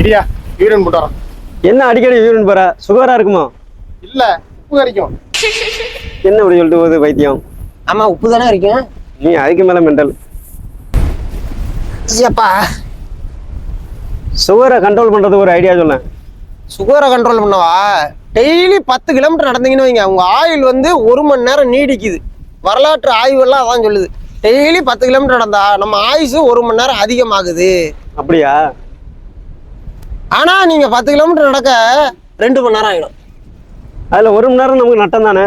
இரியா யூரின் போட்டு வரோம். என்ன அடிக்கடி யூரின் போற? சுகரா இருக்குமா? இல்ல உப்பு கறிக்கும். என்ன அப்படி சொல்லிட்டு போகுது வைத்தியம்? ஆமா உப்பு தானே இருக்கும். நீ அதுக்கு மேல மெண்டல். ஏப்பா சுகரை கண்ட்ரோல் பண்றது ஒரு ஐடியா சொல்ல. சுகரை கண்ட்ரோல் பண்ணவா? டெய்லி 10 கிலோமீட்டர் நடந்தீங்கன்னு வைங்க, உங்க ஆயுள் வந்து 1 மணி நேரம் நீடிக்குது. வரலாற்று ஆய்வெல்லாம் அதான் சொல்லுது. டெய்லி 10 கிலோமீட்டர் நடந்தா நம்ம ஆயுசு 1 மணி நேரம் அதிகமாகுது. அப்படியா? ஆனா நீங்க 10 கிலோமீட்டர் நடக்க 2 மணி நேரம் ஆயிடும். அதுல 1 மணி நேரம் நமக்கு நட்டம் தானே.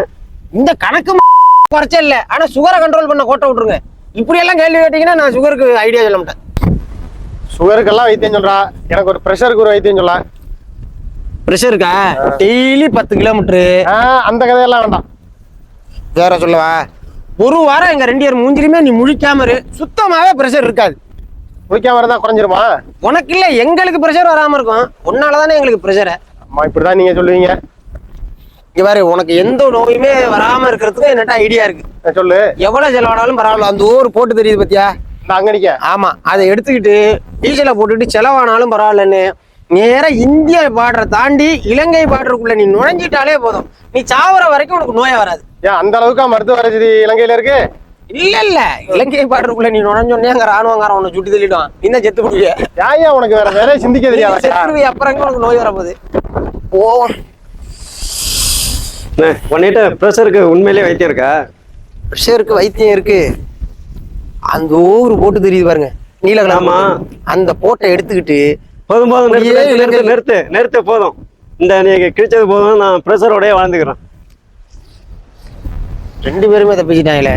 இந்த கணக்கு குறைச்சே இல்லை. ஆனா சுகரை கண்ட்ரோல் பண்ண கோட்டை விட்டுருங்க. இப்படி எல்லாம் கேள்வி கேட்டீங்கன்னா நான் சுகருக்கு ஐடியா சொல்ல மாட்டேன். சுகருக்கெல்லாம் வைத்தியம் சொல்றா, எனக்கு ஒரு ப்ரெஷருக்கு ஒரு வைத்தியம் சொல்ல. ப்ரெஷருக்கா? Daily 10 kilometre. அந்த கதையெல்லாம் வேண்டாம். வேற சொல்லவா? ஒரு வாரம் எங்க 2 பேர் மூஞ்சிலுமே நீ முழிக்காம இரு, சுத்தமாவே ப்ரெஷர் இருக்காது. குளிக்காம இருந்தா குறைஞ்சிருமா? உனக்கு இல்ல, எங்களுக்கு ப்ரெஷர் வராம இருக்கும். உன்னாலதானே எங்களுக்கு ப்ரெஷரை. அம்மா இப்படிதான் நீங்க சொல்லுவீங்க. இங்க பாரு, உனக்கு எந்த நோயுமே வராம இருக்கிறதுக்கு என்னட்ட ஐடியா இருக்கு. சொல்லு. எவ்வளவு செலவானாலும் பரவாயில்ல. அந்த ஊர் போட்டு தெரியுது பத்தியா? இந்த அங்கடிக்க. ஆமா, அதை எடுத்துக்கிட்டு டீசலை போட்டுட்டு செலவானாலும் பரவாயில்லன்னு நேரா இந்திய பார்டரை தாண்டி இலங்கை பார்டருக்குள்ள நீ நுழைஞ்சிட்டாலே போதும். நீ சாவர வரைக்கும் உனக்கு நோயே வராது. ஏன் அந்த அளவுக்கா மருத்துவ வசதி இலங்கையில இருக்கு? இல்ல இலங்கை பார்டருக்குள்ள நீ நுழைஞ்சோடனே அங்க ராணுவங்காரன் உன்னை சுட்டி தள்ளிடுவான். நீ தான் செத்து போடுவிய. ஏன் உனக்கு வேற வேற சிந்திக்க தெரியாது? செத்துருவி, அப்புறம் உனக்கு நோய் வரப்போகுது. ஓ பண்ணிட்டு ப்ரெஷருக்கு உண்மையிலேயே வைத்தியம் இருக்கா? ப்ரெஷருக்கு வைத்தியம் இருக்கு. அந்த ஊர் போட்டு தெரியுது பாருங்க, நீலகிராமா. அந்த போட்டை எடுத்துக்கிட்டு போதும் போதும் நிறுத்து போதும். இந்த நீங்க கிழிச்சது போதும். நான் ப்ரெஷரோடய வாழ்ந்துக்கிறேன். 2 பேருமே தப்பிச்சிட்டாங்களே.